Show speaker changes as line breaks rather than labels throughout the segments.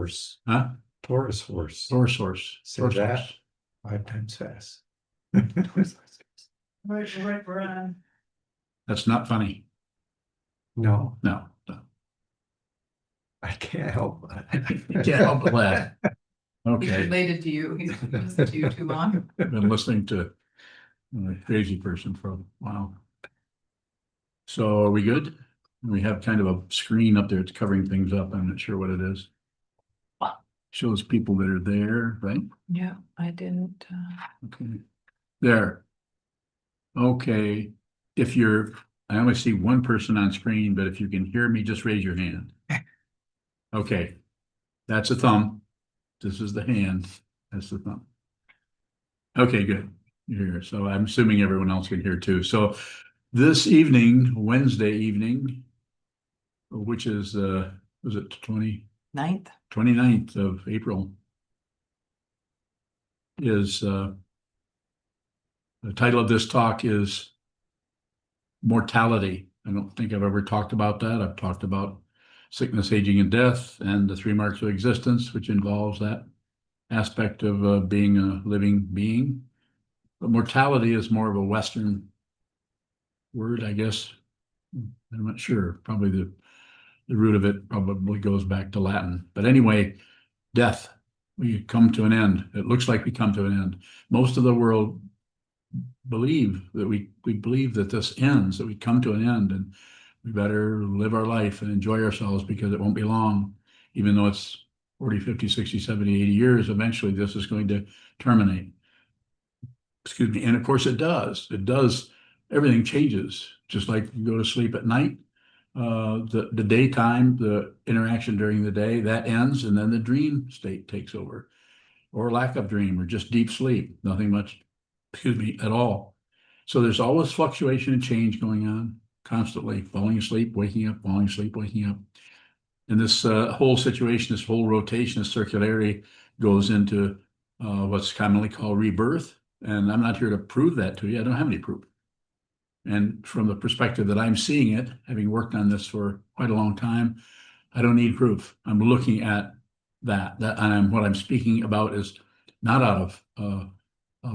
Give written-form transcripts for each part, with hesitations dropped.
horse.
Huh?
Taurus horse.
Taurus horse.
Say
Taurus
that
horse.
5 times fast.
Right, Brian.
That's not funny.
No,
No.
I can't help it.
You can't help but laugh.
He's
Okay,
related to you. He's listened to you too long.
been listening to a crazy person for a while. So are we good? We have kind of a screen up there. It's covering things up. I'm not sure what it is. Shows people that are there, right?
Yeah, I didn't.
Okay. There. Okay. If you're, I only see one person on screen, but if you can hear me, just raise your hand. Okay. That's a thumb. This is the hand. That's the thumb. Okay, good. You're here. So I'm assuming everyone else can hear too. So this evening, Wednesday evening, which is, was it 29th of April, is, the title of this talk is Mortality. I don't think I've ever talked about that. I've talked about sickness, aging, and death, and the 3 marks of existence, which involves that aspect of being a living being. But mortality is more of a Western word, I guess. I'm not sure. Probably the root of it probably goes back to Latin. But anyway, death. We come to an end. It looks like we come to an end. Most of the world believe that we believe that this ends, that we come to an end, and we better live our life and enjoy ourselves because it won't be long. Even though it's 40, 50, 60, 70, 80 years, eventually this is going to terminate. Excuse me. And of course it does. It does. Everything changes. Just like you go to sleep at night, the daytime, the interaction during the day, that ends, and then the dream state takes over, or lack of dream, or just deep sleep, nothing much, excuse me, at all. So there's always fluctuation and change going on constantly, falling asleep, waking up, falling asleep, waking up. And this whole situation, this whole rotation, this circularity goes into what's commonly called rebirth. And I'm not here to prove that to you. I don't have any proof. And from the perspective that I'm seeing it, having worked on this for quite a long time, I don't need proof. I'm looking at that. And what I'm speaking about is not out of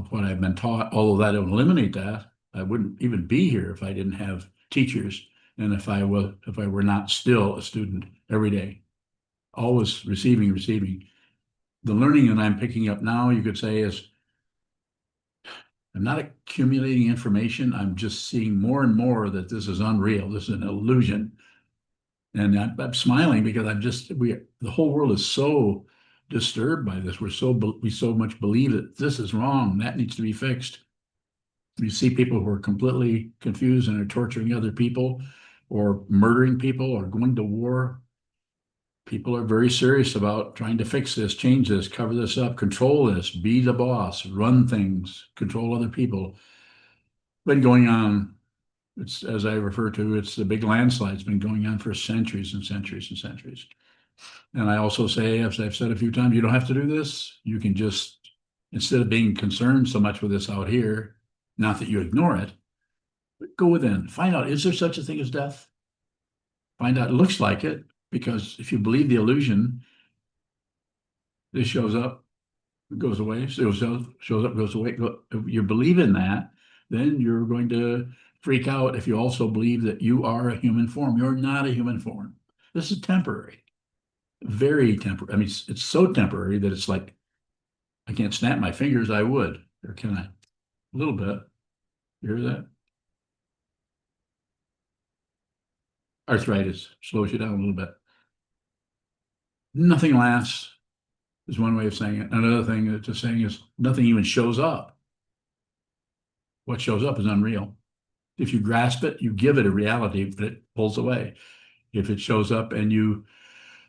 what I've been taught, although that would eliminate that. I wouldn't even be here if I didn't have teachers, and if I were not still a student every day, always receiving. The learning that I'm picking up now, you could say, is I'm not accumulating information. I'm just seeing more and more that this is unreal. This is an illusion. And I'm smiling because the whole world is so disturbed by this. We so much believe that this is wrong. That needs to be fixed. You see people who are completely confused and are torturing other people or murdering people or going to war. People are very serious about trying to fix this, change this, cover this up, control this, be the boss, run things, control other people. Been going on, it's, as I refer to, it's the big landslide. It's been going on for centuries and centuries and centuries. And I also say, as I've said a few times, you don't have to do this. You can just, instead of being concerned so much with this out here, not that you ignore it, but go within, find out, is there such a thing as death? Find out, it looks like it, because if you believe the illusion, this shows up, it goes away, shows up, goes away. If you believe in that, then you're going to freak out if you also believe that you are a human form. You're not a human form. This is temporary, very temporary. I mean, it's so temporary that it's like, I can't snap my fingers. I would, or can I? A little bit. You hear that? Arthritis slows you down a little bit. Nothing lasts is one way of saying it. Another thing that just saying is nothing even shows up. What shows up is unreal. If you grasp it, you give it a reality, but it pulls away. If it shows up and you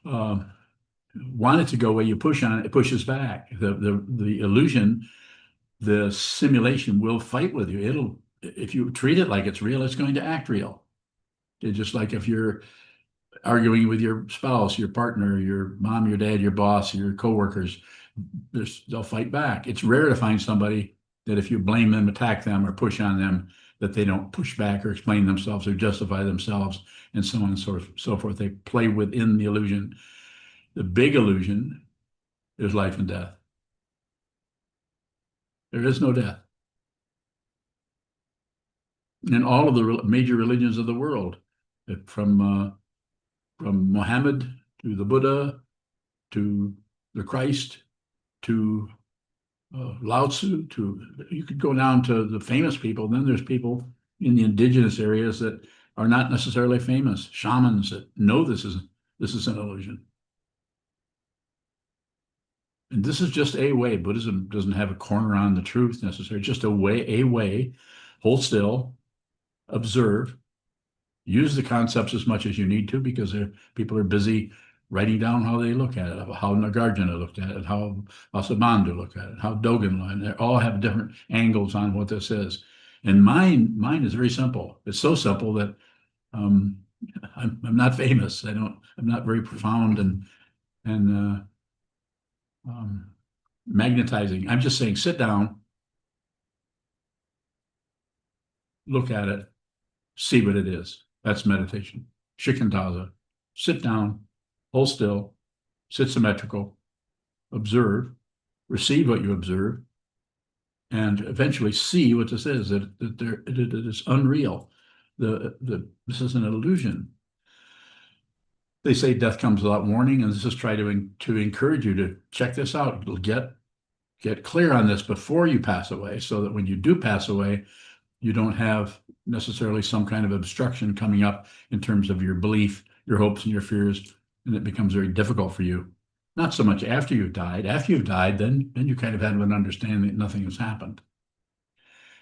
want it to go away, you push on it, it pushes back. The illusion, the simulation will fight with you. If you treat it like it's real, it's going to act real. It's just like if you're arguing with your spouse, your partner, your mom, your dad, your boss, your coworkers, they'll fight back. It's rare to find somebody that if you blame them, attack them, or push on them, that they don't push back or explain themselves or justify themselves, and so on and so forth. They play within the illusion. The big illusion is life and death. There is no death. In all of the major religions of the world, from Muhammad to the Buddha to the Christ to Lao Tzu, you could go down to the famous people. Then there's people in the indigenous areas that are not necessarily famous, shamans that know this is an illusion. And this is just a way. Buddhism doesn't have a corner on the truth necessarily, just a way, hold still, observe, use the concepts as much as you need to, because people are busy writing down how they look at it, how Nagarjuna looked at it, how Vasubandhu looked at it, how Dogen, and they all have different angles on what this is. And mine is very simple. It's so simple that I'm not famous. I'm not very profound and magnetizing. I'm just saying, sit down, look at it, see what it is. That's meditation. Shikantaza. Sit down, hold still, sit symmetrical, observe, receive what you observe, and eventually see what this is, that it is unreal. This is an illusion. They say death comes without warning, and this is try to encourage you to check this out. Get clear on this before you pass away, so that when you do pass away, you don't have necessarily some kind of obstruction coming up in terms of your belief, your hopes, and your fears, and it becomes very difficult for you. Not so much after you've died. After you've died, then you kind of have an understanding that nothing has happened.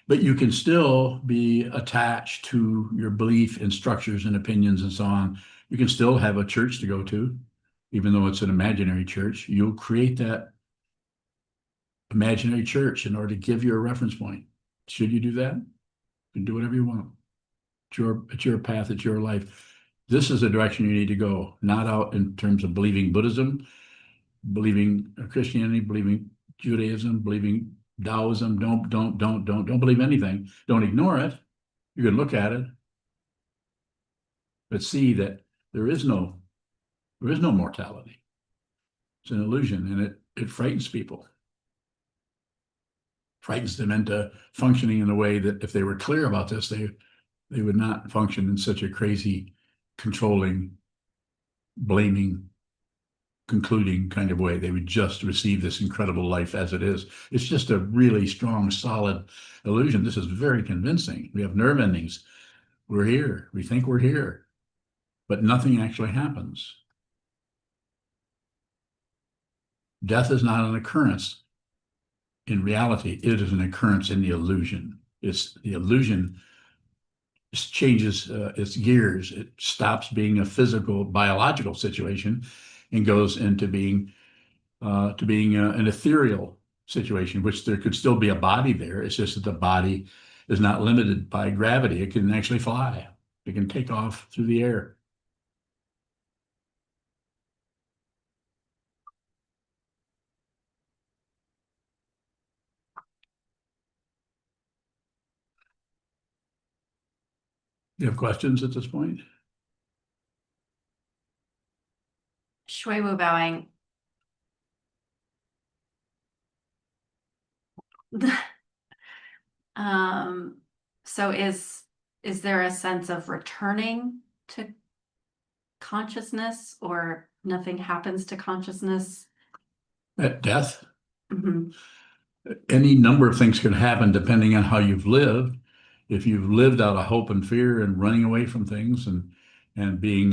But you can still be attached to your belief in structures and opinions and so on. You can still have a church to go to, even though it's an imaginary church. You'll create that imaginary church in order to give you a reference point. Should you do that? You can do whatever you want. It's your path, it's your life. This is the direction you need to go, not out in terms of believing Buddhism, believing Christianity, believing Judaism, believing Taoism. Don't believe anything. Don't ignore it. You can look at it, but see that there is no mortality. It's an illusion, and it frightens people. Frightens them into functioning in a way that if they were clear about this, they would not function in such a crazy, controlling, blaming, concluding kind of way. They would just receive this incredible life as it is. It's just a really strong, solid illusion. This is very convincing. We have nerve endings. We're here. We think we're here, but nothing actually happens. Death is not an occurrence in reality. It is an occurrence in the illusion. It's the illusion changes its gears. It stops being a physical, biological situation and goes into being an ethereal situation, which there could still be a body there. It's just that the body is not limited by gravity. It can actually fly. It can take off through the air. You have questions at this point?
Shui Wu bowing. So is there a sense of returning to consciousness, or nothing happens to consciousness?
At death,
Mhm.
any number of things can happen depending on how you've lived. If you've lived out of hope and fear and running away from things and being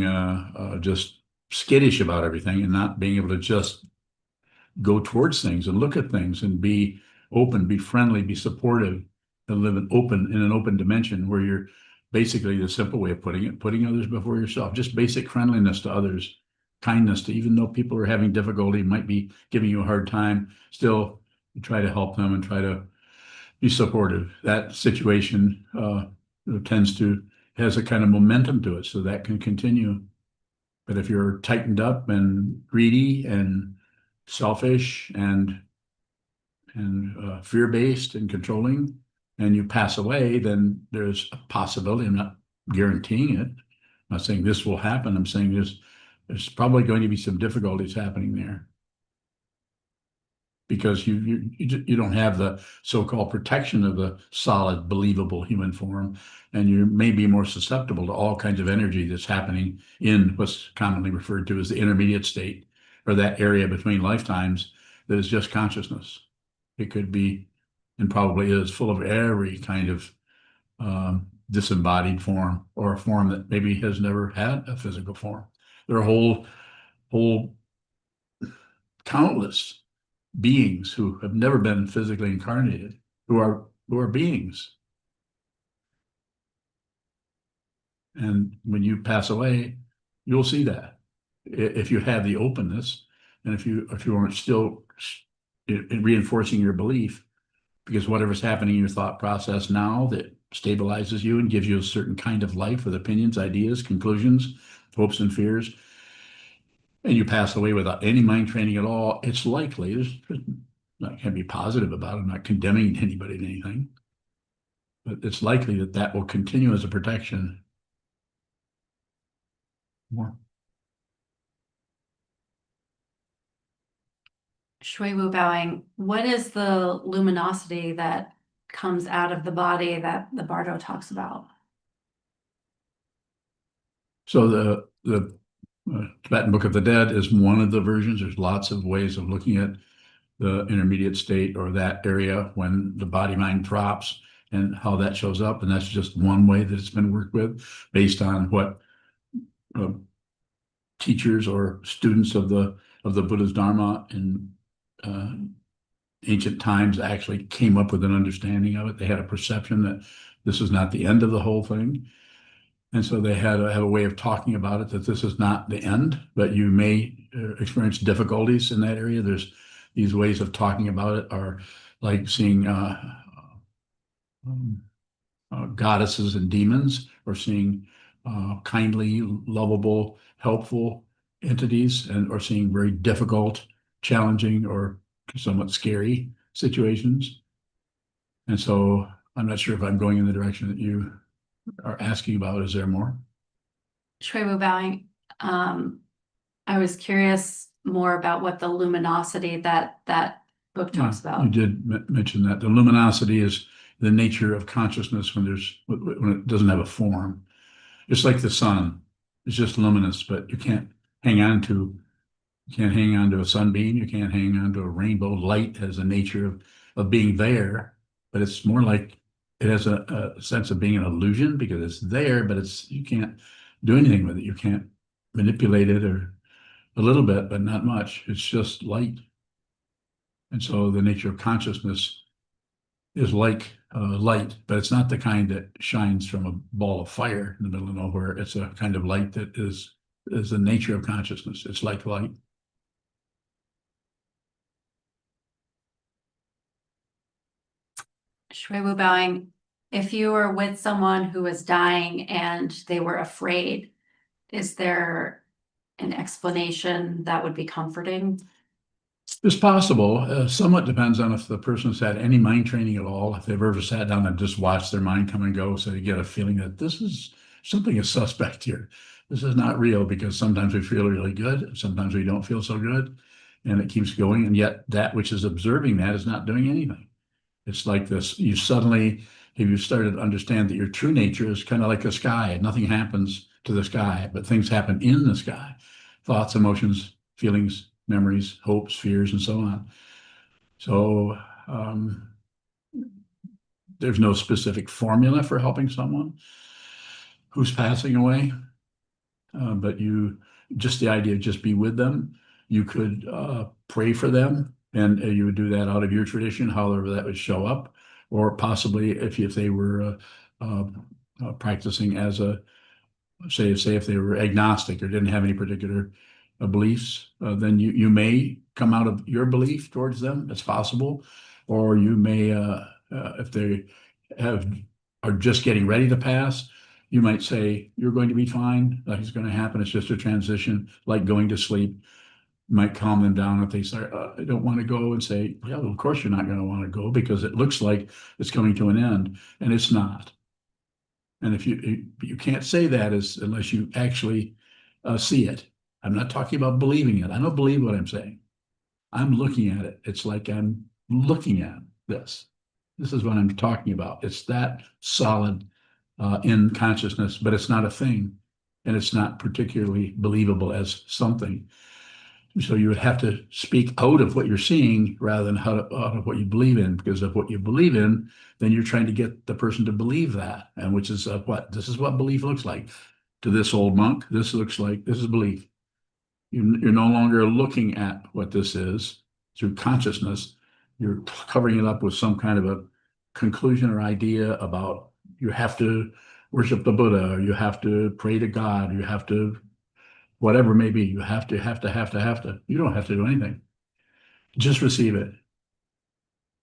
just skittish about everything and not being able to just go towards things and look at things and be open, be friendly, be supportive, and live in an open dimension where you're basically, the simple way of putting it, putting others before yourself, just basic friendliness to others, kindness to, even though people are having difficulty, might be giving you a hard time, still you try to help them and try to be supportive. That situation has a kind of momentum to it, so that can continue. But if you're tightened up and greedy and selfish and fear-based and controlling, and you pass away, then there's a possibility. I'm not guaranteeing it. I'm not saying this will happen. I'm saying there's probably going to be some difficulties happening there. Because you don't have the so-called protection of the solid, believable human form, and you may be more susceptible to all kinds of energy that's happening in what's commonly referred to as the intermediate state, or that area between lifetimes that is just consciousness. It could be, and probably is, full of every kind of disembodied form, or a form that maybe has never had a physical form. There are whole countless beings who have never been physically incarnated, who are beings. And when you pass away, you'll see that if you have the openness, and if you aren't still reinforcing your belief, because whatever's happening in your thought process now that stabilizes you and gives you a certain kind of life with opinions, ideas, conclusions, hopes, and fears, and you pass away without any mind training at all, it's likely, I can't be positive about it, I'm not condemning anybody to anything, but it's likely that that will continue as a protection more.
Shui Wu bowing, what is the luminosity that comes out of the body that the Bardo talks about?
So the Tibetan Book of the Dead is one of the versions. There's lots of ways of looking at the intermediate state, or that area when the body-mind drops, and how that shows up. And that's just one way that it's been worked with, based on what teachers or students of the Buddha's Dharma in ancient times actually came up with an understanding of it. They had a perception that this is not the end of the whole thing. And so they had have a way of talking about it, that this is not the end, but you may experience difficulties in that area. There's these ways of talking about it are like seeing goddesses and demons, or seeing kindly, lovable, helpful entities, and or seeing very difficult, challenging, or somewhat scary situations. And so I'm not sure if I'm going in the direction that you are asking about. Is there more?
Shui Wu bowing, I was curious more about what the luminosity that book talks
You
about.
did mention that. The luminosity is the nature of consciousness when it doesn't have a form. It's like the sun. It's just luminous, but you can't hang on to a sunbeam. You can't hang on to a rainbow. Light has a nature of being there, but it's more like it has a sense of being an illusion, because it's there, but you can't do anything with it. You can't manipulate it, or a little bit, but not much. It's just light. And so the nature of consciousness is like light, but it's not the kind that shines from a ball of fire in the middle of nowhere. It's a kind of light that is the nature of consciousness. It's like light.
Shui Wu bowing, if you were with someone who was dying and they were afraid, is there an explanation that would be comforting?
It's possible. Somewhat depends on if the person's had any mind training at all, if they've ever sat down and just watched their mind come and go, so you get a feeling that this is something is suspect here. This is not real, because sometimes we feel really good, sometimes we don't feel so good, and it keeps going, and yet that which is observing that is not doing anything. It's like this, you suddenly, if you started to understand that your true nature is kind of like the sky, nothing happens to the sky, but things happen in the sky. Thoughts, emotions, feelings, memories, hopes, fears, and so on. So there's no specific formula for helping someone who's passing away, but just the idea of just be with them. You could pray for them, and you would do that out of your tradition, however that would show up, or possibly if they were practicing as say if they were agnostic or didn't have any particular beliefs, then you may come out of your belief towards them. It's possible. Or you may, if they are just getting ready to pass, you might say, you're going to be fine. Nothing's going to happen. It's just a transition, like going to sleep. You might calm them down if they say, I don't want to go, and say, yeah, well, of course you're not going to want to go, because it looks like it's coming to an end, and it's not. And if you can't say that unless you actually see it. I'm not talking about believing it. I don't believe what I'm saying. I'm looking at it. It's like I'm looking at this. This is what I'm talking about. It's that solid in consciousness, but it's not a thing, and it's not particularly believable as something. So you would have to speak out of what you're seeing rather than out of what you believe in, because of what you believe in, then you're trying to get the person to believe that, and which is what this is what belief looks like. To this old monk, this looks like this is belief. You're no longer looking at what this is through consciousness. You're covering it up with some kind of a conclusion or idea about you have to worship the Buddha, or you have to pray to God, or you have to whatever it may be. You have to. You don't have to do anything. Just receive it.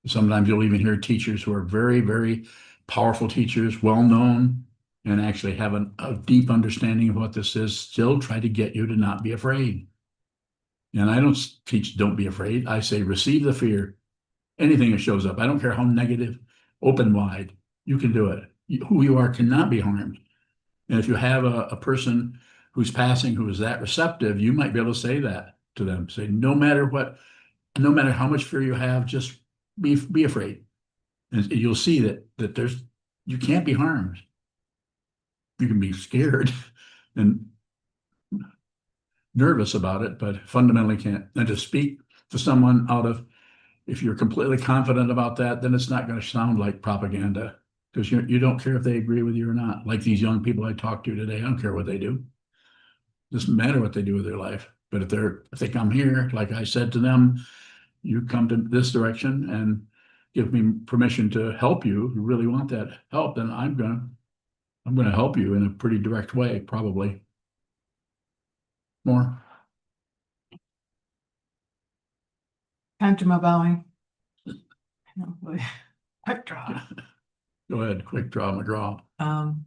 Sometimes you'll even hear teachers who are very, very powerful teachers, well known, and actually have a deep understanding of what this is, still try to get you to not be afraid. And I don't teach don't be afraid. I say receive the fear. Anything that shows up, I don't care how negative, open wide, you can do it. Who you are cannot be harmed. And if you have a person who's passing who is that receptive, you might be able to say that to them. Say, no matter what, no matter how much fear you have, just be afraid. And you'll see that you can't be harmed. You can be scared and nervous about it, but fundamentally can't. And to speak to someone if you're completely confident about that, then it's not going to sound like propaganda, because you don't care if they agree with you or not. Like these young people I talked to today, I don't care what they do. It doesn't matter what they do with their life. But if they come here, like I said to them, you come to this direction and give me permission to help you. You really want that help, then I'm gonna help you in a pretty direct way, probably. More.
Time to my bowing. No, wait. Quick draw.
Go ahead, quick draw, McGraw.
Um,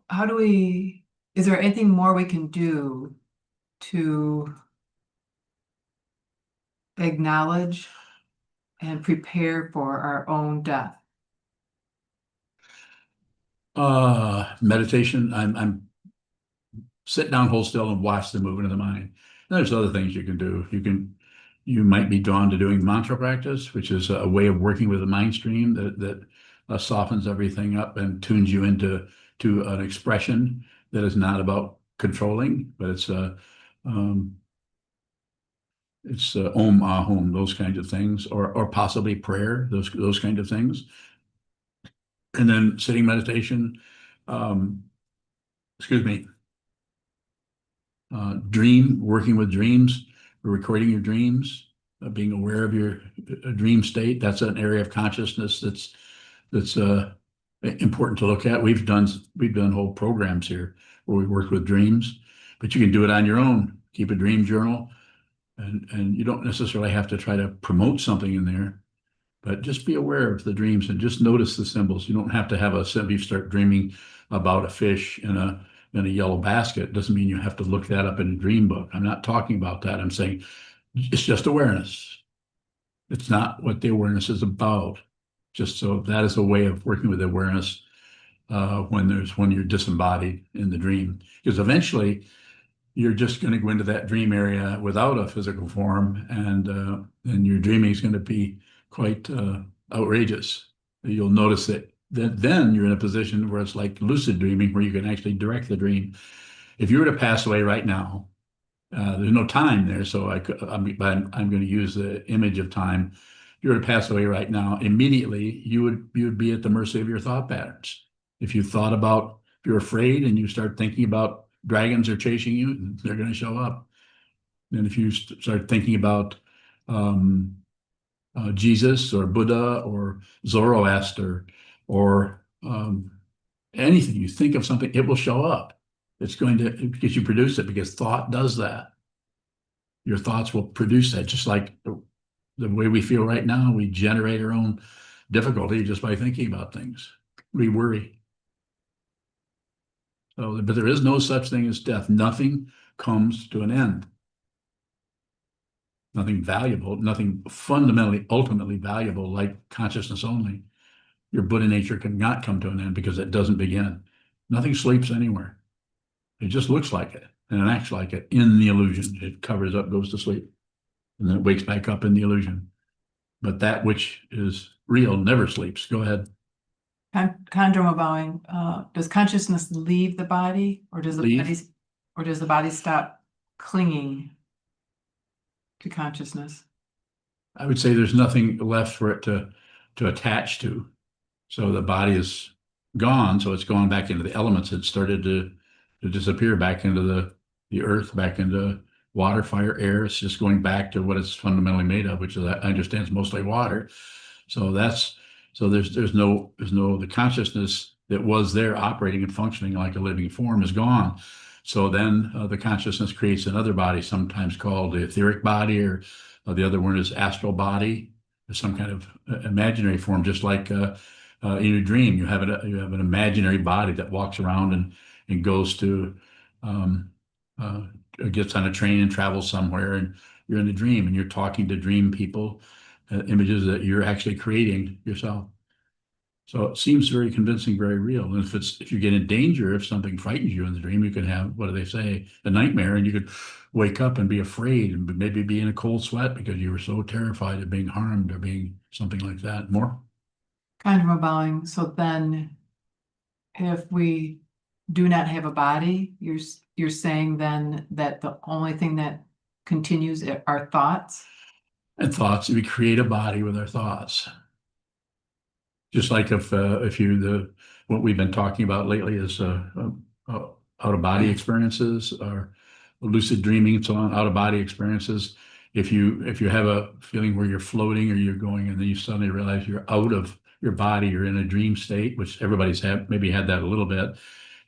how do we, is there anything more we can do to acknowledge and prepare for our own death?
Meditation. I'm sit down, hold still, and watch the movement of the mind. And there's other things you can do. You might be drawn to doing mantra practice, which is a way of working with the mind stream that softens everything up and tunes you into an expression that is not about controlling, but it's om ahom, those kinds of things, or possibly prayer, those kinds of things. And then sitting meditation, excuse me, working with dreams, recording your dreams, being aware of your dream state. That's an area of consciousness that's important to look at. We've done whole programs here where we work with dreams, but you can do it on your own. Keep a dream journal, and you don't necessarily have to try to promote something in there, but just be aware of the dreams and just notice the symbols. You don't have to have you start dreaming about a fish in a yellow basket. Doesn't mean you have to look that up in a dream book. I'm not talking about that. I'm saying it's just awareness. It's not what the awareness is about. Just so that is a way of working with awareness when you're disembodied in the dream, because eventually you're just going to go into that dream area without a physical form, and your dreaming is going to be quite outrageous. You'll notice that then you're in a position where it's like lucid dreaming, where you can actually direct the dream. If you were to pass away right now, there's no time there, so I'm going to use the image of time. If you were to pass away right now, immediately you would be at the mercy of your thought patterns. If you're afraid and you start thinking about dragons are chasing you, they're going to show up. And if you start thinking about Jesus or Buddha or Zoroaster or anything, you think of something, it will show up. It's going to, because you produce it, because thought does that. Your thoughts will produce that, just like the way we feel right now. We generate our own difficulty just by thinking about things. We worry. So, but there is no such thing as death. Nothing comes to an end. Nothing valuable, nothing fundamentally, ultimately valuable, like consciousness only. Your Buddha nature cannot come to an end because it doesn't begin. Nothing sleeps anywhere. It just looks like it and it acts like it in the illusion. It covers up, goes to sleep, and then it wakes back up in the illusion. But that which is real never sleeps. Go ahead.
Condroma bowing, does consciousness leave the body, or does
Leave.
the body stop clinging to consciousness?
I would say there's nothing left for it to attach to. So the body is gone. So it's gone back into the elements. It started to disappear back into the earth, back into water, fire, air. It's just going back to what it's fundamentally made of, which is, I understand, is mostly water. So there's no the consciousness that was there operating and functioning like a living form is gone. So then the consciousness creates another body, sometimes called the etheric body, or the other one is astral body, or some kind of imaginary form, just like in a dream. You have an imaginary body that walks around and goes to uh, gets on a train and travels somewhere, and you're in a dream and you're talking to dream people, images that you're actually creating yourself. So it seems very convincing, very real. And if you get in danger, if something frightens you in the dream, you can have, what do they say, a nightmare, and you could wake up and be afraid and maybe be in a cold sweat because you were so terrified of being harmed or being something like that. More?
Condroma bowing, so then if we do not have a body, you're saying then that the only thing that continues are thoughts?
And thoughts, we create a body with our thoughts. Just like if what we've been talking about lately is out of body experiences or lucid dreaming and so on, out of body experiences. If you have a feeling where you're floating or you're going, and then you suddenly realize you're out of your body, you're in a dream state, which everybody's maybe had that a little bit.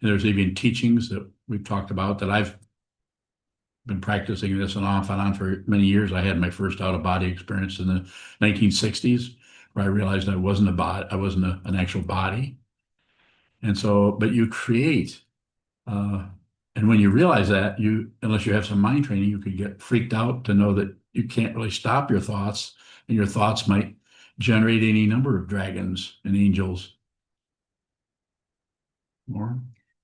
And there's even teachings that we've talked about that I've been practicing this and off and on for many years. I had my first out of body experience in the 1960s, where I realized I wasn't an actual body. And so, but you create, and when you realize that, unless you have some mind training, you could get freaked out to know that you can't really stop your thoughts, and your thoughts might generate any number of dragons and angels. More?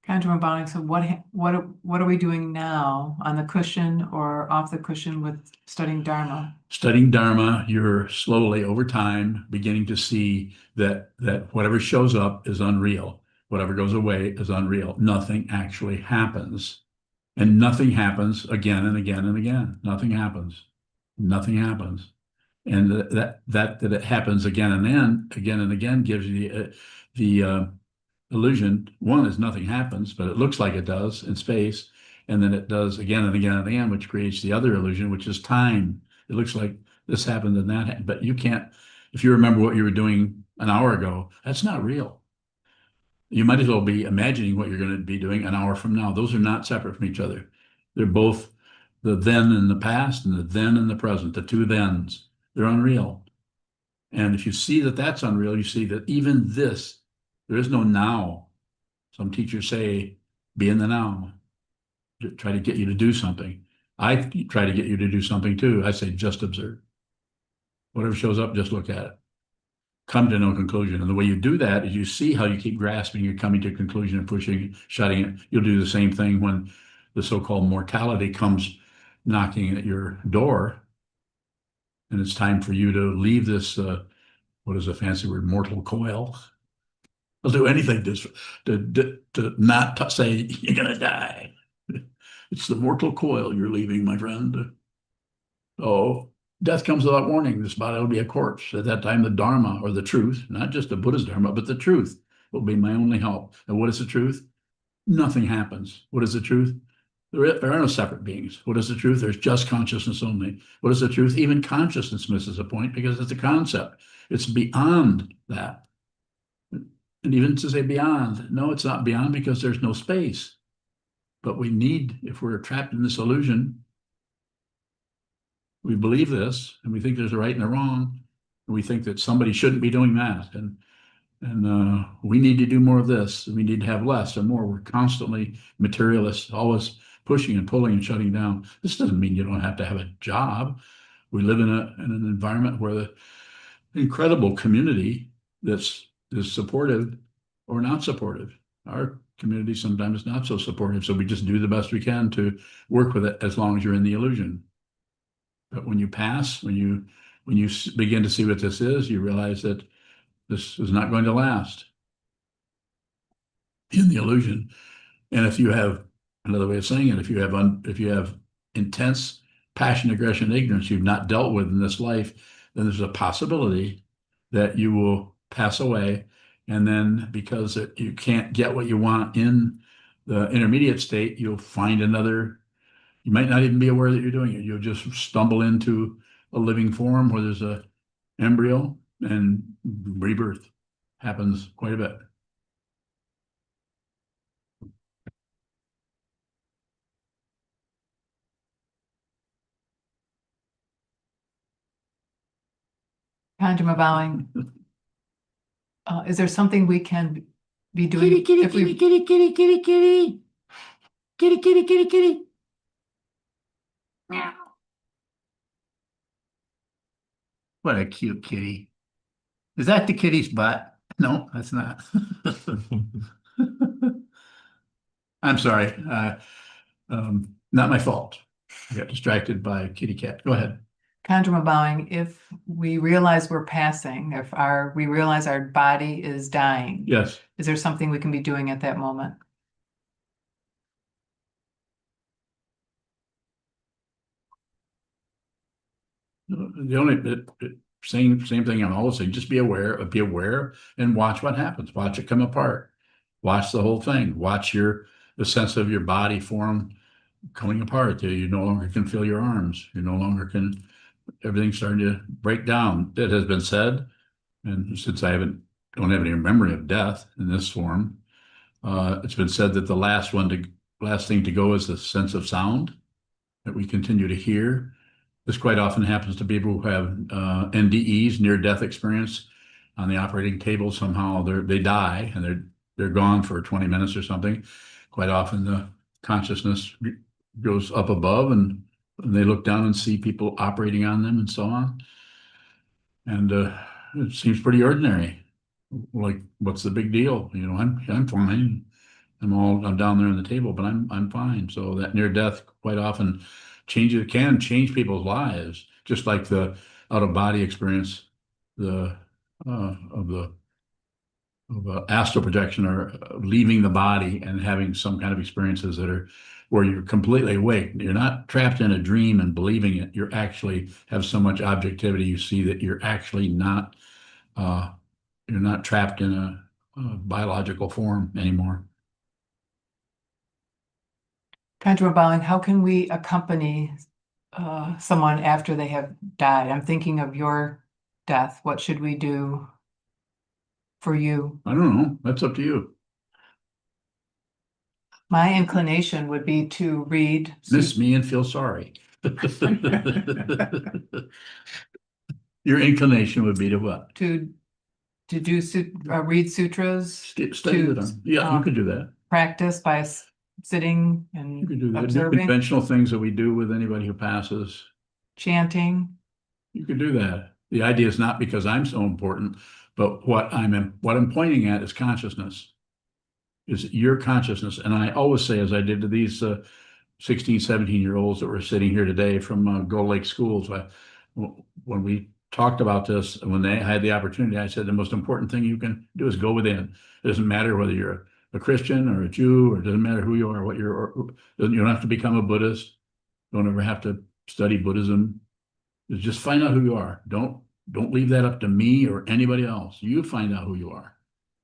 Condroma bowing, so what are we doing now on the cushion or off the cushion with studying Dharma?
Studying Dharma, you're slowly over time beginning to see that whatever shows up is unreal. Whatever goes away is unreal. Nothing actually happens. And nothing happens again and again and again. Nothing happens. Nothing happens. And that it happens again and again gives you the illusion. One is nothing happens, but it looks like it does in space. And then it does again and again and again, which creates the other illusion, which is time. It looks like this happened and that happened, but you can't, if you remember what you were doing an hour ago, that's not real. You might as well be imagining what you're going to be doing an hour from now. Those are not separate from each other. They're both the then in the past and the then in the present, the two thens. They're unreal. And if you see that that's unreal, you see that even this, there is no now. Some teachers say, be in the now. Try to get you to do something. I try to get you to do something too. I say, just observe. Whatever shows up, just look at it. Come to no conclusion. And the way you do that is you see how you keep grasping, you're coming to a conclusion and pushing, shutting it. You'll do the same thing when the so-called mortality comes knocking at your door. And it's time for you to leave this, what is a fancy word, mortal coil. I'll do anything to not say you're going to die. It's the mortal coil you're leaving, my friend. Oh, death comes without warning. This body will be a corpse. At that time, the Dharma, or the truth, not just the Buddha's Dharma, but the truth will be my only help. And what is the truth? Nothing happens. What is the truth? There are no separate beings. What is the truth? There's just consciousness only. What is the truth? Even consciousness misses a point because it's a concept. It's beyond that. And even to say beyond, no, it's not beyond because there's no space. But we need, if we're trapped in this illusion, we believe this and we think there's a right and a wrong. And we think that somebody shouldn't be doing that. And we need to do more of this. We need to have less and more. We're constantly materialists, always pushing and pulling and shutting down. This doesn't mean you don't have to have a job. We live in an environment where the incredible community is supportive or not supportive. our community sometimes is not so supportive, so we just do the best we can to work with it as long as you're in the illusion. But when you pass, when you begin to see what this is, you realize that this is not going to last in the illusion. And if you have another way of saying it, if you have intense passion, aggression, ignorance you've not dealt with in this life, then there's a possibility that you will pass away. And then because you can't get what you want in the intermediate state, you'll find another. You might not even be aware that you're doing it. You'll just stumble into a living form where there's a embryo, and rebirth happens quite a bit.
Conjure bowing. Is there something we can be doing?
Kitty, kitty,
if we-
kitty, kitty, kitty, kitty, kitty, kitty, kitty, kitty. What a cute kitty. Is that the kitty's butt? No, that's not. I'm sorry. Not my fault. I got distracted by a kitty cat. Go ahead.
Conjure bowing, if we realize we're passing, we realize our body is dying.
Yes.
Is there something we can be doing at that moment?
The only same thing I'm always saying, just be aware and watch what happens. Watch it come apart. Watch the whole thing. Watch the sense of your body form coming apart. You no longer can feel your arms. You no longer can, everything's starting to break down. It has been said, and since I don't have any memory of death in this form, it's been said that the last thing to go is the sense of sound that we continue to hear. This quite often happens to people who have NDEs, near-death experience, on the operating table. Somehow they die and they're gone for 20 minutes or something. Quite often the consciousness goes up above and they look down and see people operating on them and so on. And it seems pretty ordinary. Like, what's the big deal? You know, I'm fine. I'm down there on the table, but I'm fine. So that near death quite often can change people's lives, just like the out of body experience, of astral projection, or leaving the body and having some kind of experiences that are where you're completely awake. You're not trapped in a dream and believing it. You're actually have so much objectivity. You see that you're actually not trapped in a biological form anymore.
Conjure bowing, how can we accompany someone after they have died? I'm thinking of your death. What should we do for you?
I don't know. That's up to you.
My inclination would be to read.
Miss me and feel sorry. Your inclination would be to what?
To read sutras.
Study
to,
them. Yeah, you could do that.
Practice by sitting
You
and
could do that. Do
observing,
conventional things that we do with anybody who passes.
chanting.
You could do that. The idea is not because I'm so important, but what I'm pointing at is consciousness. Is your consciousness. And I always say, as I did to these 16, 17-year-olds that were sitting here today from Gold Lake schools, when we talked about this, and when they had the opportunity, I said, the most important thing you can do is go within. It doesn't matter whether you're a Christian or a Jew, or it doesn't matter who you are, you don't have to become a Buddhist. You don't ever have to study Buddhism. Just find out who you are. Don't leave that up to me or anybody else. You find out who you are.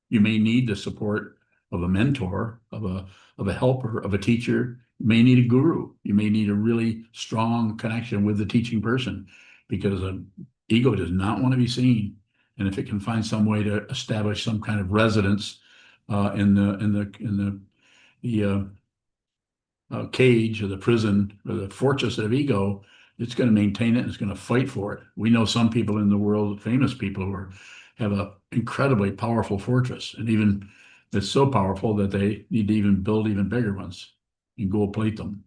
You may need the support of a mentor, of a helper, of a teacher. You may need a guru. You may need a really strong connection with the teaching person, because an ego does not want to be seen. And if it can find some way to establish some kind of residence in the cage or the prison or the fortress of ego, it's going to maintain it and it's going to fight for it. We know some people in the world, famous people, who have an incredibly powerful fortress, and even it's so powerful that they need to even build even bigger ones and gold plate them.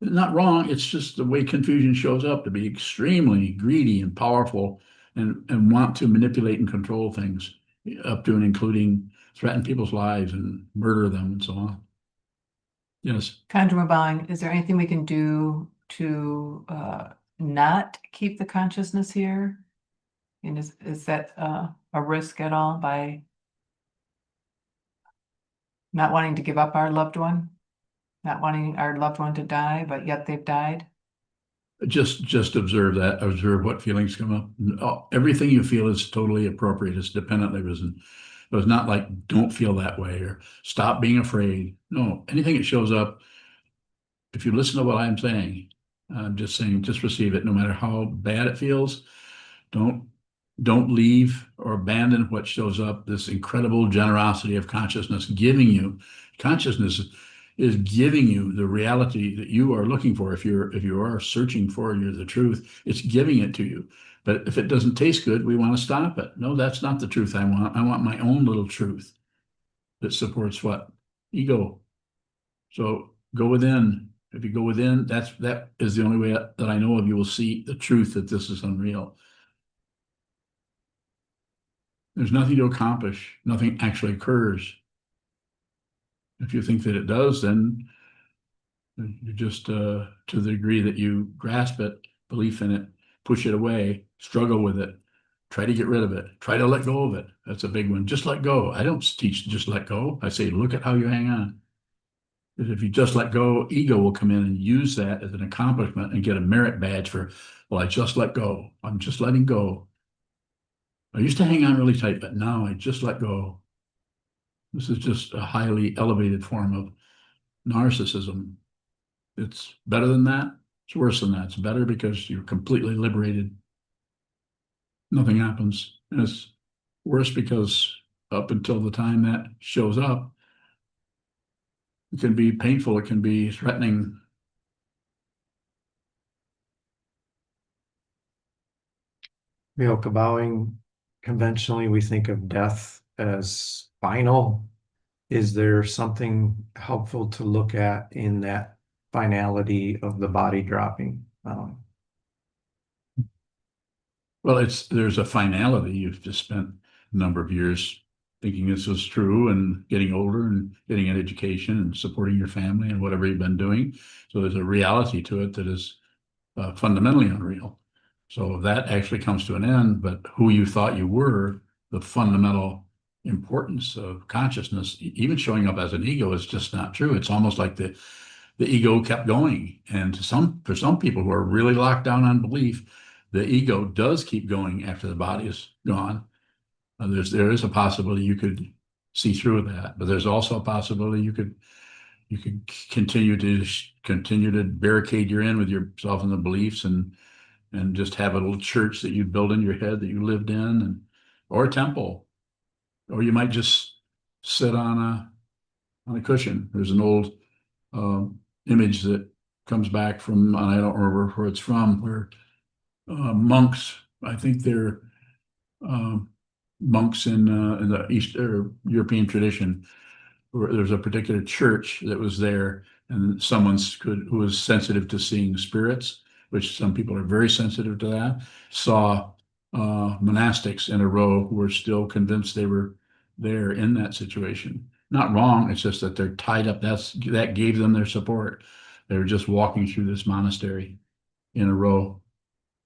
Not wrong. It's just the way confusion shows up, to be extremely greedy and powerful and want to manipulate and control things, up to and including threaten people's lives and murder them and so on. Yes,
Conjure bowing, is there anything we can do to not keep the consciousness here? And is that a risk at all by not wanting to give up our loved one? Not wanting our loved one to die, but yet they've died?
just observe that, observe what feelings come up. Everything you feel is totally appropriate. It's dependently risen. It was not like, don't feel that way or stop being afraid. No, anything that shows up, if you listen to what I'm saying, I'm just saying, just receive it, no matter how bad it feels. Don't leave or abandon what shows up. This incredible generosity of consciousness giving you consciousness is giving you the reality that you are looking for. If you are searching for the truth, it's giving it to you. But if it doesn't taste good, we want to stop it. No, that's not the truth I want. I want my own little truth that supports what? Ego. So go within. If you go within, that is the only way that I know of you will see the truth that this is unreal. There's nothing to accomplish. Nothing actually occurs. If you think that it does, then you just, to the degree that you grasp it, belief in it, push it away, struggle with it, try to get rid of it, try to let go of it. That's a big one. Just let go. I don't teach just let go. I say, look at how you hang on. Because if you just let go, ego will come in and use that as an accomplishment and get a merit badge for, well, I just let go. I'm just letting go. I used to hang on really tight, but now I just let go. This is just a highly elevated form of narcissism. It's better than that. It's worse than that. It's better because you're completely liberated. Nothing happens. And it's worse because up until the time that shows up, it can be painful. It can be threatening.
Milk bowing, conventionally, we think of death as final. Is there something helpful to look at in that finality of the body dropping?
Well, there's a finality. You've just spent a number of years thinking this was true and getting older and getting an education and supporting your family and whatever you've been doing. So there's a reality to it that is fundamentally unreal. So that actually comes to an end, but who you thought you were, the fundamental importance of consciousness, even showing up as an ego, is just not true. It's almost like the ego kept going. And for some people who are really locked down on belief, the ego does keep going after the body is gone. There is a possibility you could see through that, but there's also a possibility you could continue to barricade your in with yourself and the beliefs and just have a little church that you build in your head that you lived in, or a temple, or you might just sit on a cushion. There's an old image that comes back from, and I don't remember where it's from, where monks, I think they're monks in the East or European tradition, where there's a particular church that was there, and who was sensitive to seeing spirits, which some people are very sensitive to that, saw monastics in a row who were still convinced they were there in that situation. Not wrong, it's just that they're tied up. That gave them their support. They were just walking through this monastery in a row.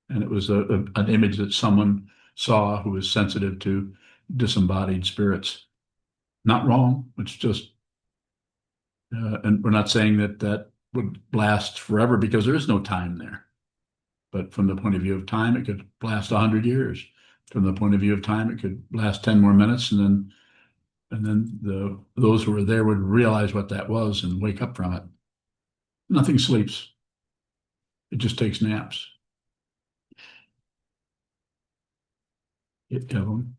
And it was an image that someone saw who was sensitive to disembodied spirits. Not wrong. It's just, and we're not saying that would last forever because there is no time there. But from the point of view of time, it could last 100 years. From the point of view of time, it could last 10 more minutes, and then those who were there would realize what that was and wake up from it. Nothing sleeps. It just takes naps. Evelyn?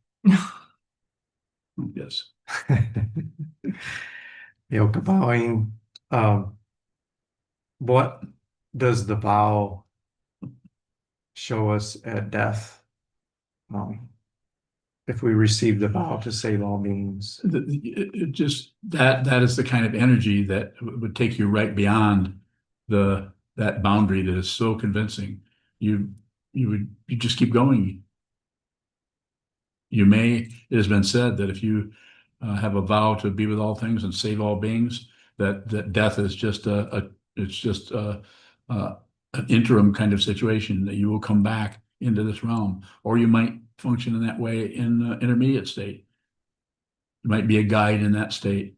Yes.
Yoga bowing, what does the vow show us at death? If we receive the vow to save all beings.
It just that is the kind of energy that would take you right beyond that boundary that is so convincing. You just keep going. It has been said that if you have a vow to be with all things and save all beings, that death is just it's just an interim kind of situation, that you will come back into this realm, or you might function in that way in the intermediate state. You might be a guide in that state.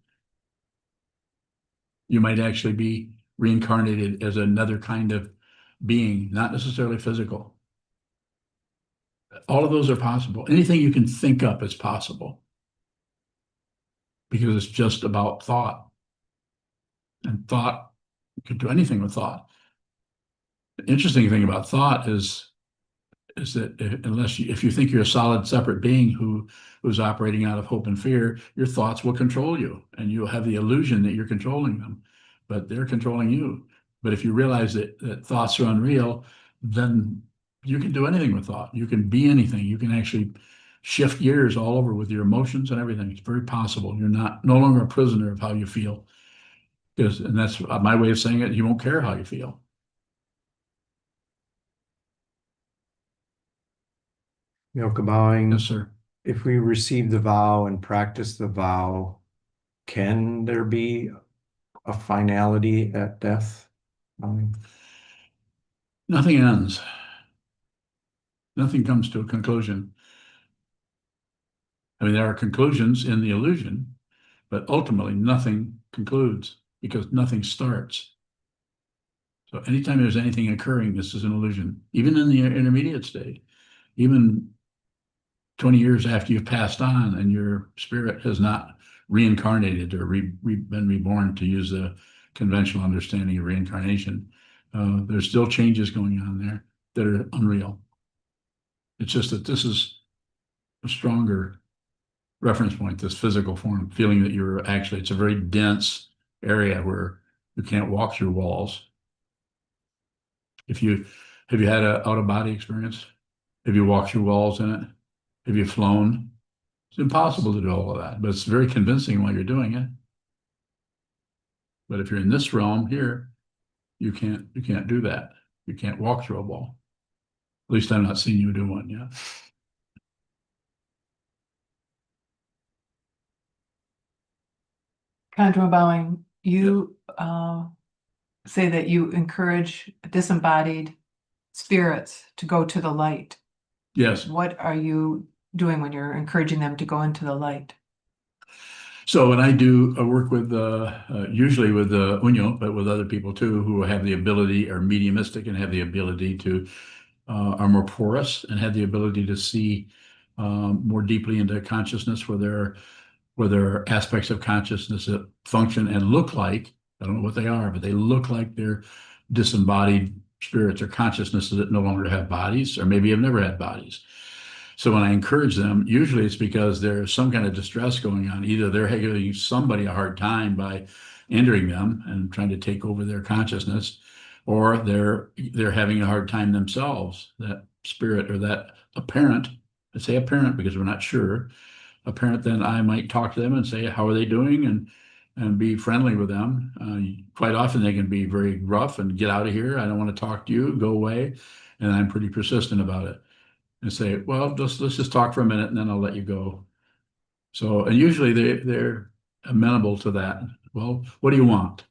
You might actually be reincarnated as another kind of being, not necessarily physical. All of those are possible. Anything you can think up is possible, because it's just about thought. And thought, you can do anything with thought. The interesting thing about thought is that if you think you're a solid separate being who's operating out of hope and fear, your thoughts will control you, and you'll have the illusion that you're controlling them, but they're controlling you. But if you realize that thoughts are unreal, then you can do anything with thought. You can be anything. You can actually shift gears all over with your emotions and everything. It's very possible. You're no longer a prisoner of how you feel. And that's my way of saying it. You won't care how you feel.
Milk bowing.
Yes, sir.
If we receive the vow and practice the vow, can there be a finality at death?
Nothing ends. Nothing comes to a conclusion. I mean, there are conclusions in the illusion, but ultimately nothing concludes because nothing starts. So anytime there's anything occurring, this is an illusion. Even in the intermediate state, even 20 years after you've passed on and your spirit has not reincarnated or been reborn, to use the conventional understanding of reincarnation, there's still changes going on there that are unreal. It's just that this is a stronger reference point, this physical form, feeling that you're actually, it's a very dense area where you can't walk through walls. Have you had an out-of-body experience? Have you walked through walls in it? Have you flown? It's impossible to do all of that, but it's very convincing while you're doing it. But if you're in this realm here, you can't do that. You can't walk through a wall. At least I'm not seeing you do one yet.
Conjure bowing, you say that you encourage disembodied spirits to go to the light.
Yes.
What are you doing when you're encouraging them to go into the light?
So when I do work with, usually with Unyo, but with other people too, who have the ability, are mediumistic and have the ability to, are more porous and have the ability to see more deeply into consciousness, where there are aspects of consciousness that function and look like, I don't know what they are, but they look like they're disembodied spirits or consciousnesses that no longer have bodies, or maybe have never had bodies. So when I encourage them, usually it's because there's some kind of distress going on. Either they're giving somebody a hard time by entering them and trying to take over their consciousness, or they're having a hard time themselves, that spirit or that apparent, I say apparent because we're not sure, apparent, then I might talk to them and say, how are they doing? And be friendly with them. Quite often they can be very rough and get out of here. I don't want to talk to you, go away. And I'm pretty persistent about it and say, well, let's just talk for a minute and then I'll let you go. So, and usually they're amenable to that. Well, what do you want?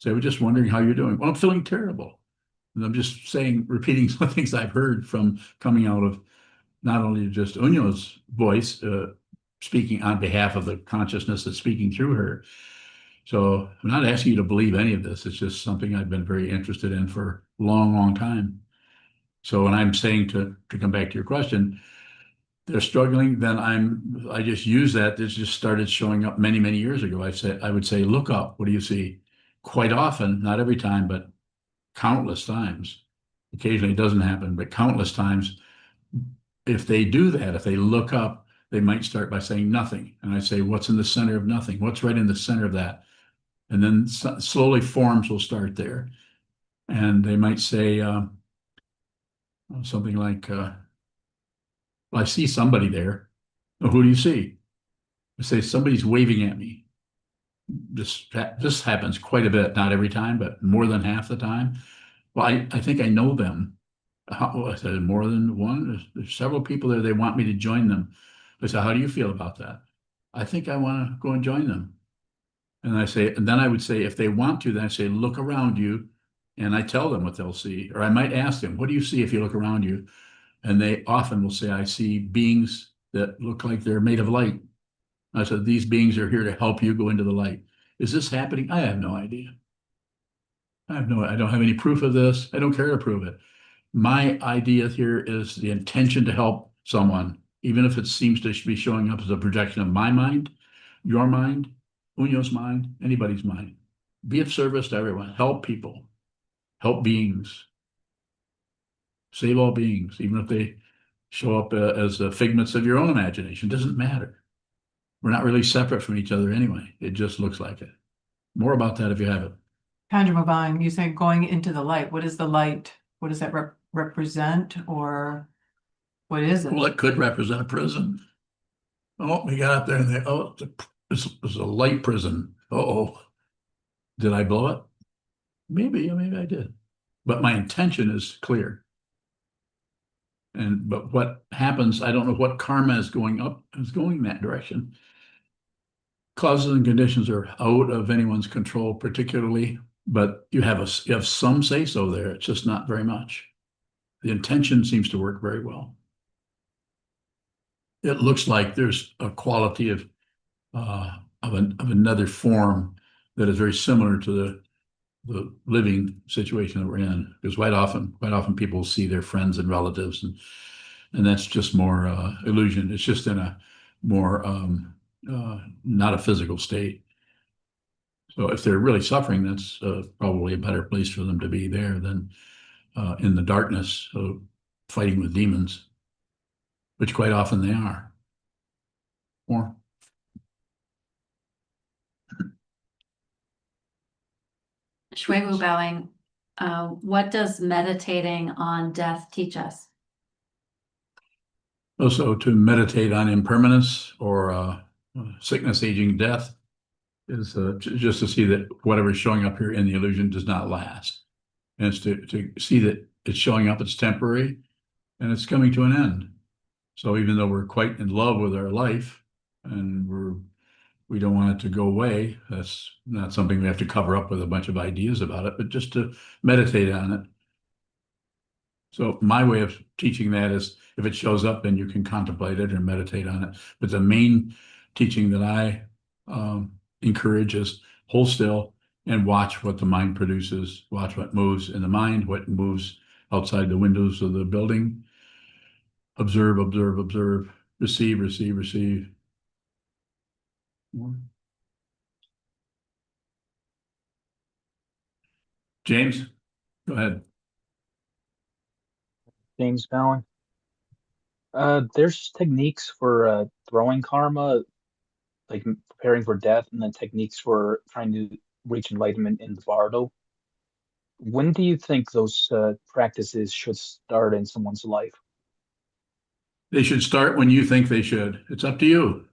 Say, we're just wondering how you're doing. Well, I'm feeling terrible. And I'm just repeating some things I've heard from coming out of not only just Unyo's voice, speaking on behalf of the consciousness that's speaking through her. So I'm not asking you to believe any of this. It's just something I've been very interested in for a long, long time. So when I'm saying to come back to your question, they're struggling, then I just use that. This just started showing up many, many years ago. I would say, look up. What do you see? Quite often, not every time, but countless times. Occasionally it doesn't happen, but countless times. If they do that, if they look up, they might start by saying nothing. And I say, what's in the center of nothing? What's right in the center of that? And then slowly forms will start there. And they might say something like, well, I see somebody there. Well, who do you see? I say, somebody's waving at me. This happens quite a bit, not every time, but more than half the time. Well, I think I know them. I said, more than one? There's several people there. They want me to join them. I said, how do you feel about that? I think I want to go and join them. And then I would say, if they want to, then I say, look around you. And I tell them what they'll see. Or I might ask them, what do you see if you look around you? And they often will say, I see beings that look like they're made of light. I said, these beings are here to help you go into the light. Is this happening? I have no idea. I don't have any proof of this. I don't care to prove it. My idea here is the intention to help someone, even if it seems to be showing up as a projection of my mind, your mind, Unyo's mind, anybody's mind. Be of service to everyone. Help people. Help beings. Save all beings, even if they show up as figments of your own imagination. Doesn't matter. We're not really separate from each other anyway. It just looks like it. More about that if you have it.
Conjure bowing, you say going into the light. What is the light? What does that represent, or what is it?
Well, it could represent a prison. Oh, we got up there and it's a light prison. Uh-oh. Did I blow it? Maybe I did. But my intention is clear. But what happens, I don't know what karma is going in that direction. Causes and conditions are out of anyone's control particularly, but you have some say-so there. It's just not very much. The intention seems to work very well. It looks like there's a quality of another form that is very similar to the living situation that we're in. Because quite often people see their friends and relatives, and that's just more illusion. It's just in a more not a physical state. So if they're really suffering, that's probably a better place for them to be there than in the darkness, fighting with demons, which quite often they are. Or
Shwegu bowing, what does meditating on death teach us?
also to meditate on impermanence or sickness, aging, death is just to see that whatever's showing up here in the illusion does not last. And it's to see that it's showing up, it's temporary, and it's coming to an end. So even though we're quite in love with our life and we don't want it to go away, that's not something we have to cover up with a bunch of ideas about it, but just to meditate on it. So my way of teaching that is if it shows up, then you can contemplate it or meditate on it. But the main teaching that I encourage is hold still and watch what the mind produces, watch what moves in the mind, what moves outside the windows of the building. Observe, observe, observe, receive, receive, receive. James, go ahead.
James Bowen. There's techniques for throwing karma, like preparing for death, and then techniques for trying to reach enlightenment in the bardo. When do you think those practices should start in someone's life?
They should start when you think they should. It's up to you.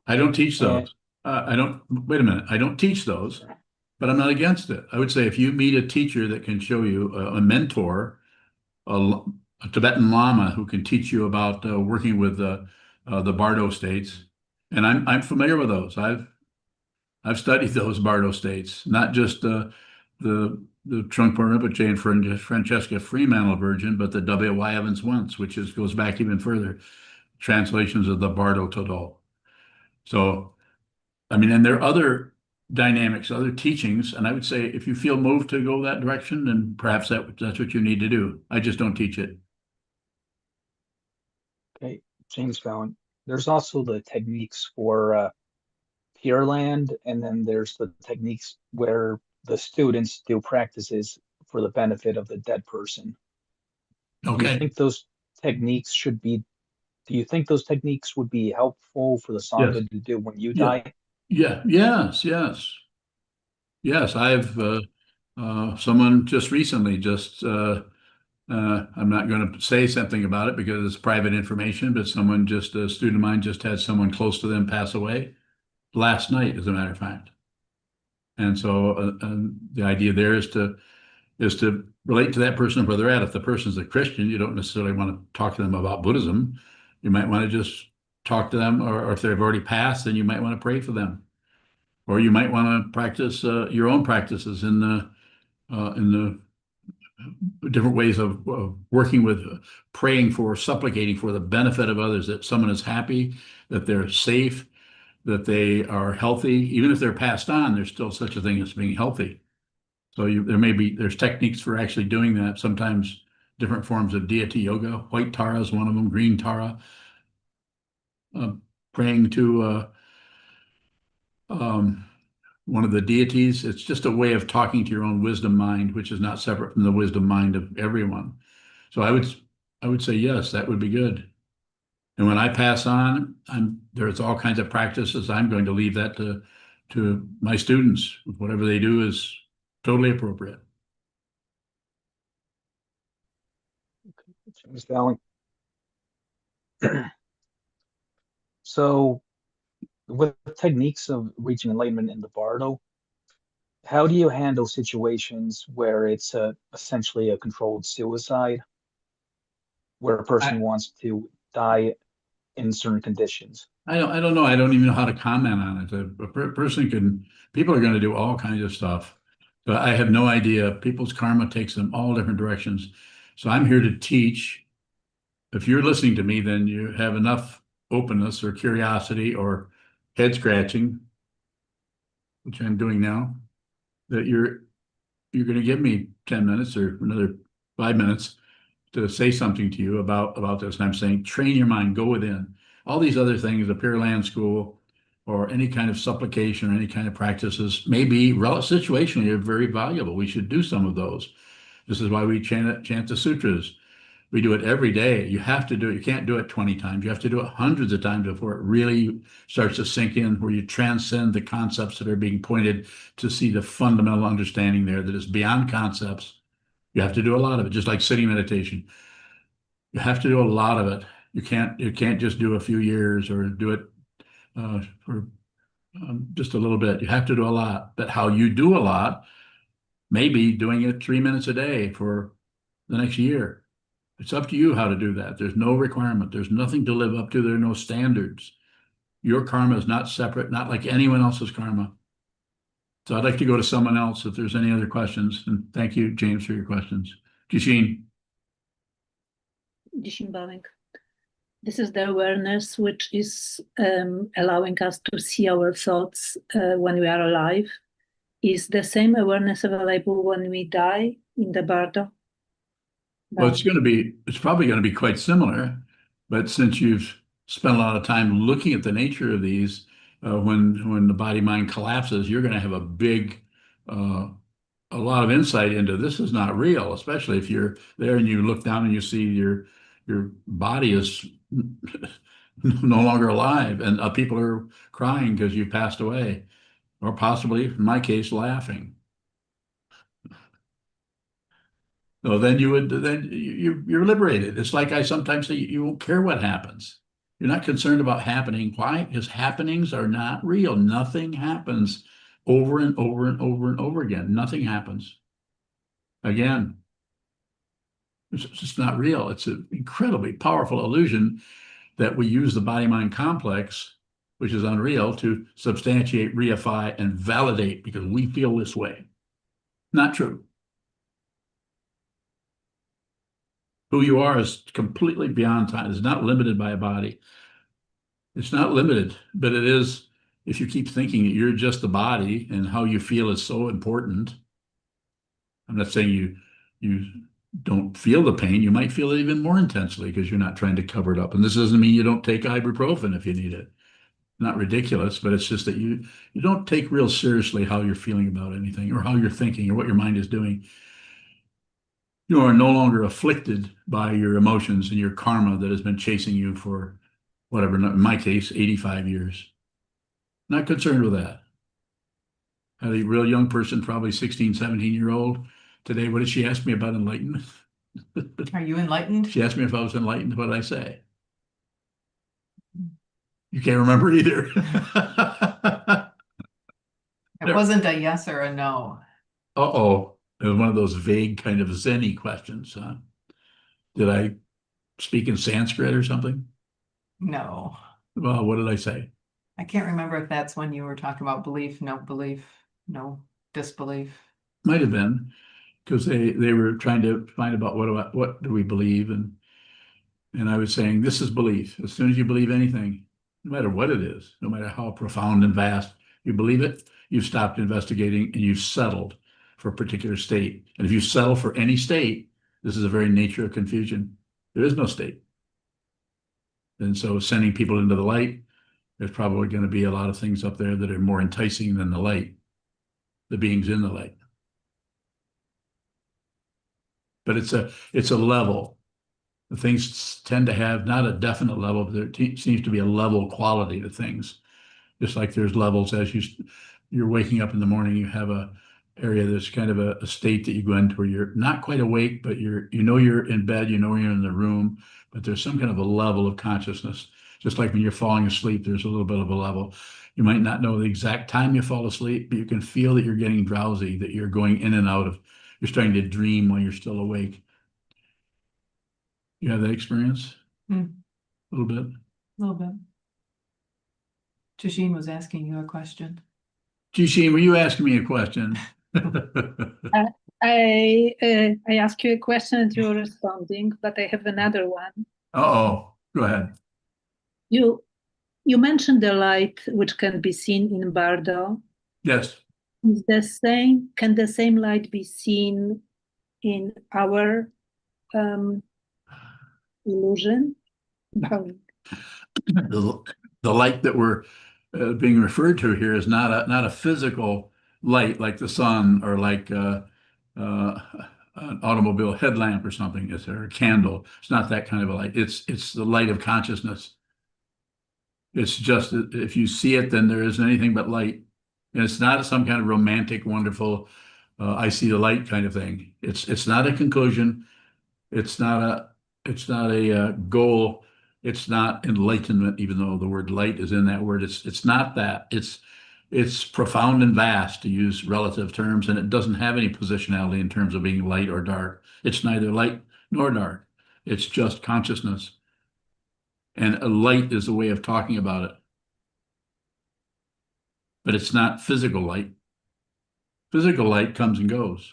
I don't teach
And
those. Wait a minute. I don't teach those, but I'm not against it. I would say if you meet a teacher that can show you a mentor, a Tibetan Lama who can teach you about working with the Bardo states, and I'm familiar with those. I've studied those Bardo states, not just the Trungpa Rinpoche and Francesca Fremantle version, but the W.Y. Evans once, which goes back even further, translations of the Bardo Todo. So, I mean, and there are other dynamics, other teachings, and I would say if you feel moved to go that direction, then perhaps that's what you need to do. I just don't teach it.
okay, James Bowen. There's also the techniques for Pure Land, and then there's the techniques where the students do practices for the benefit of the dead person. Do you
Okay.
think those techniques should be, do you think those techniques would be helpful for the
Yes.
Sangha to do when you
Yeah.
die?
Yeah. Yes. Yes. Yes. I've someone just recently I'm not going to say something about it because it's private information, but a student of mine just had someone close to them pass away last night, as a matter of fact. And so the idea there is to relate to that person where they're at. If the person's a Christian, you don't necessarily want to talk to them about Buddhism. You might want to just talk to them, or if they've already passed, then you might want to pray for them. Or you might want to practice your own practices in the different ways of working with, praying for, supplicating for the benefit of others, that someone is happy, that they're safe, that they are healthy. Even if they're passed on, there's still such a thing as being healthy. So there's techniques for actually doing that. Sometimes different forms of deity yoga. White Tara is one of them, green Tara. Praying to one of the deities. It's just a way of talking to your own wisdom mind, which is not separate from the wisdom mind of everyone. So I would say yes, that would be good. And when I pass on, there's all kinds of practices. I'm going to leave that to my students. Whatever they do is totally appropriate.
James Fallon. So, with techniques of reaching enlightenment in the Bardo, how do you handle situations where it's essentially a controlled suicide, where a person wants to die in certain conditions?
I don't know. I don't even know how to comment on it. People are going to do all kinds of stuff, but I have no idea. People's karma takes them all different directions. So I'm here to teach. If you're listening to me, then you have enough openness or curiosity or head scratching, which I'm doing now, that you're going to give me 10 minutes or another 5 minutes to say something to you about this. And I'm saying, train your mind, go within. All these other things, the Pure Land School or any kind of supplication or any kind of practices may be situationally very valuable. We should do some of those. This is why we chant the sutras. We do it every day. You have to do it. You can't do it 20 times. You have to do it hundreds of times before it really starts to sink in, where you transcend the concepts that are being pointed, to see the fundamental understanding there that is beyond concepts. You have to do a lot of it, just like sitting meditation. You have to do a lot of it. You can't just do a few years or do it for just a little bit. You have to do a lot. But how you do a lot, maybe doing it 3 minutes a day for the next year. It's up to you how to do that. There's no requirement. There's nothing to live up to. There are no standards. Your karma is not separate, not like anyone else's karma. So I'd like to go to someone else if there's any other questions. And thank you, James, for your questions. Kishin.
Bowing. This is the awareness which is allowing us to see our thoughts when we are alive. Is the same awareness available when we die in the Bardo?
Well, it's probably going to be quite similar, but since you've spent a lot of time looking at the nature of these, when the body mind collapses, you're going to have a lot of insight into this is not real, especially if you're there and you look down and you see your body is no longer alive, and people are crying because you passed away, or possibly, in my case, laughing. So then you're liberated. It's like I sometimes say, you won't care what happens. You're not concerned about happening. Why? Because happenings are not real. Nothing happens over and over and over and over again. Nothing happens. Again, it's just not real. It's an incredibly powerful illusion that we use the body-mind complex, which is unreal, to substantiate, reify, and validate because we feel this way. Not true. Who you are is completely beyond time. It's not limited by a body. It's not limited, but it is if you keep thinking that you're just the body and how you feel is so important. I'm not saying you don't feel the pain. You might feel it even more intensely because you're not trying to cover it up. And this doesn't mean you don't take ibuprofen if you need it. Not ridiculous, but it's just that you don't take real seriously how you're feeling about anything or how you're thinking or what your mind is doing. You are no longer afflicted by your emotions and your karma that has been chasing you for whatever, in my case, 85 years. Not concerned with that. Had a real young person, probably 16, 17-year-old today. What did she ask me about enlightenment?
Are you enlightened?
She asked me if I was enlightened. What did I say? You can't remember either.
It wasn't a yes or a no.
Uh-oh. It was one of those vague kind of Zen-y questions. Huh? Did I speak in Sanskrit or something?
No.
Well, what did I say?
I can't remember if that's when you were talking about belief, no disbelief.
Might have been, because they were trying to find about what do we believe, and I was saying this is belief. As soon as you believe anything, no matter what it is, no matter how profound and vast, you believe it, you've stopped investigating and you've settled for a particular state. And if you settle for any state, this is the very nature of confusion. There is no state. And so sending people into the light, there's probably going to be a lot of things up there that are more enticing than the light, the beings in the light. But it's a level. The things tend to have not a definite level, but there seems to be a level quality to things. Just like there's levels as you're waking up in the morning, you have a area that's kind of a state that you go into where you're not quite awake, but you're in bed, you're in the room, but there's some kind of a level of consciousness. Just like when you're falling asleep, there's a little bit of a level. You might not know the exact time you fall asleep, but you can feel that you're getting drowsy, that you're going in and out of, you're starting to dream while you're still awake. You have that experience?
Hmm.
A little bit.
A little bit. Jasheen was asking you a question.
Jisheen, were you asking me a question?
I ask you a question and you're responding, but I have another one.
Uh-oh, go ahead.
You mentioned the light which can be seen in Bardo.
Yes.
Can the same light be seen in our illusion?
The light that we're being referred to here is not a physical light like the sun or like an automobile headlamp or something. It's or a candle. It's not that kind of a light. It's the light of consciousness. It's just if you see it, then there isn't anything but light. And it's not some kind of romantic, wonderful, I see the light kind of thing. It's not a conclusion. It's not a goal. It's not enlightenment, even though the word light is in that word. It's not that. It's profound and vast, to use relative terms, and it doesn't have any positionality in terms of being light or dark. It's neither light nor dark. It's just consciousness. And a light is a way of talking about it. But it's not physical light. Physical light comes and goes.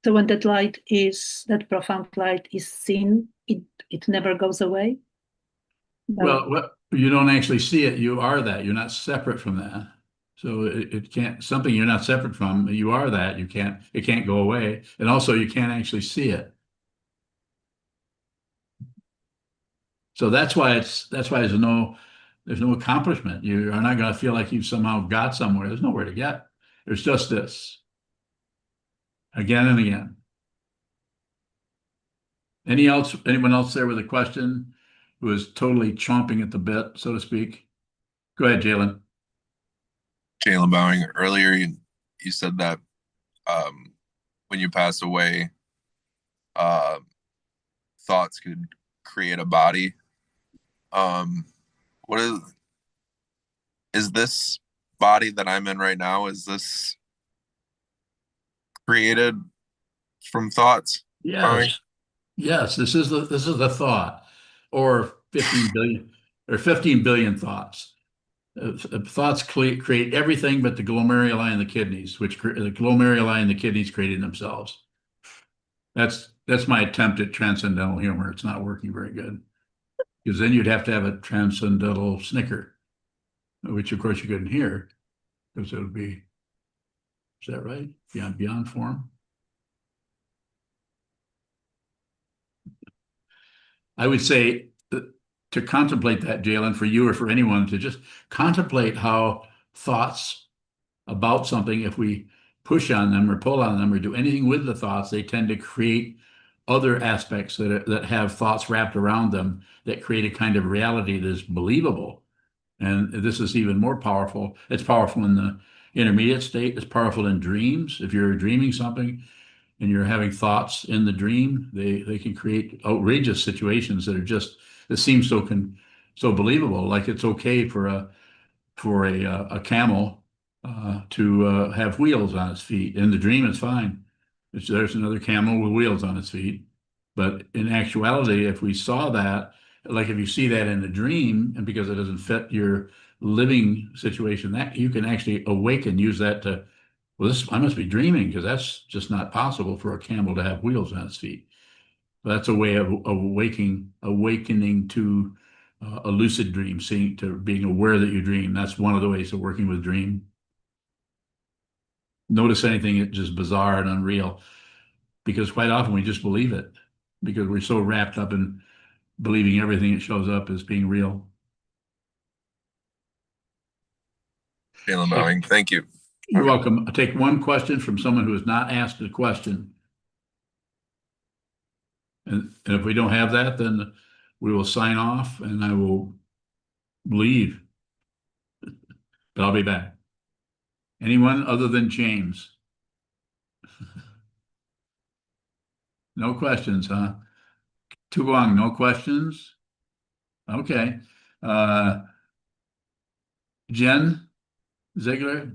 So when that profound light is seen, it never goes away?
Well, you don't actually see it. You are that. You're not separate from that. So it can't, something you're not separate from, you are that. It can't go away. And also you can't actually see it. So that's why there's no accomplishment. You are not going to feel like you've somehow got somewhere. There's nowhere to get. There's just this. Again and again. Anyone else there with a question who is totally chomping at the bit, so to speak? Go ahead, Jalen.
Jalen Bowing, earlier you said that when you pass away, thoughts could create a body. What is this body that I'm in right now? Is this created from thoughts?
Yes. Yes, this is the thought, or 15 billion thoughts. Thoughts create everything but the glomeruli in the kidneys, which the glomeruli in the kidneys created themselves. That's my attempt at transcendental humor. It's not working very good, because then you'd have to have a transcendental snicker, which of course you couldn't hear, because it would be, is that right? Beyond form. I would say to contemplate that, Jalen, for you or for anyone, to just contemplate how thoughts about something, if we push on them or pull on them or do anything with the thoughts, they tend to create other aspects that have thoughts wrapped around them that create a kind of reality that is believable. And this is even more powerful. It's powerful in the intermediate state. It's powerful in dreams. If you're dreaming something and you're having thoughts in the dream, they can create outrageous situations that seem so believable. Like it's okay for a camel to have wheels on its feet. In the dream, it's fine. There's another camel with wheels on its feet. But in actuality, if we saw that like if you see that in a dream and because it doesn't fit your living situation, that you can actually awaken, use that to, well, this, I must be dreaming because that's just not possible for a camel to have wheels on its feet. That's a way of awakening to a lucid dream, seeing, to being aware that you dream. That's one of the ways of working with dream. Notice anything that's just bizarre and unreal, because quite often we just believe it because we're so wrapped up in believing everything that shows up as being real.
Jalen Bowing, thank you.
You're welcome. I'll take one question from someone who has not asked a question. And if we don't have that, then we will sign off and I will leave. But I'll be back. Anyone other than James? No questions, huh? Too long, no questions? Okay. Jen Ziegler?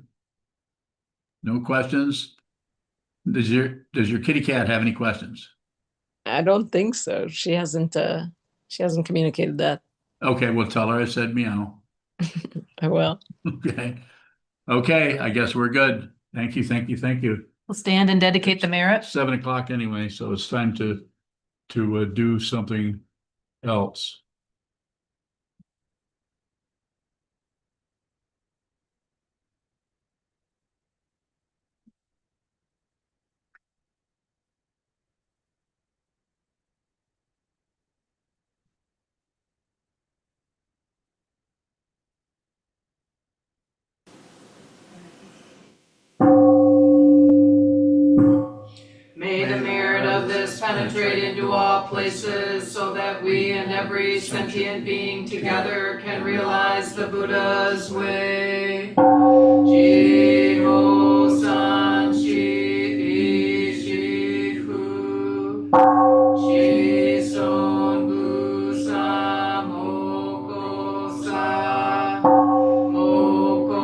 No questions? Does your kitty cat have any questions?
I don't think so. She hasn't communicated that.
Okay, well, tell her I said meow.
I will.
Okay. Okay, I guess we're good. Thank you, thank you, thank you.
We'll stand and dedicate the merit.
7 o'clock anyway, so it's time to do something else.
May the merit of this penetrate into all places, so that we and every sentient being together can realize the Buddha's way. Jiho san shi hu. Shi son bu sa moko sa. Moko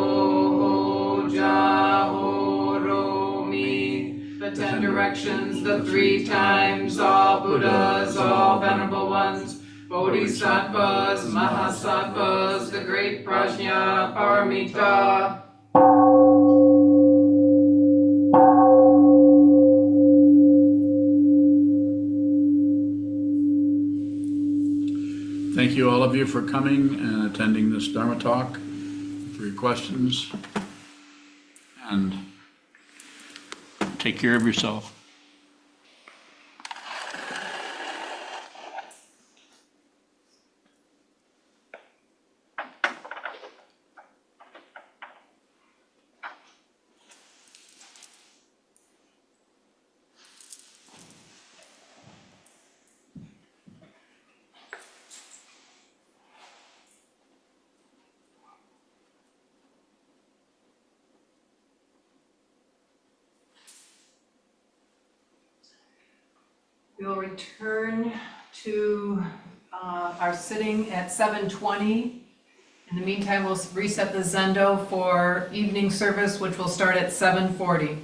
ho ja ho ro mi. The 10 directions, the 3 times, all Buddhas, all venerable ones, Bodhisattvas, Mahasattvas, the great Prajna Paramita.
Thank you, all of you, for coming and attending this Dharma talk, for your questions, and take care of yourself.
We'll return to our sitting at 7:20. In the meantime, we'll reset the Zendo for evening service, which will start at 7:40.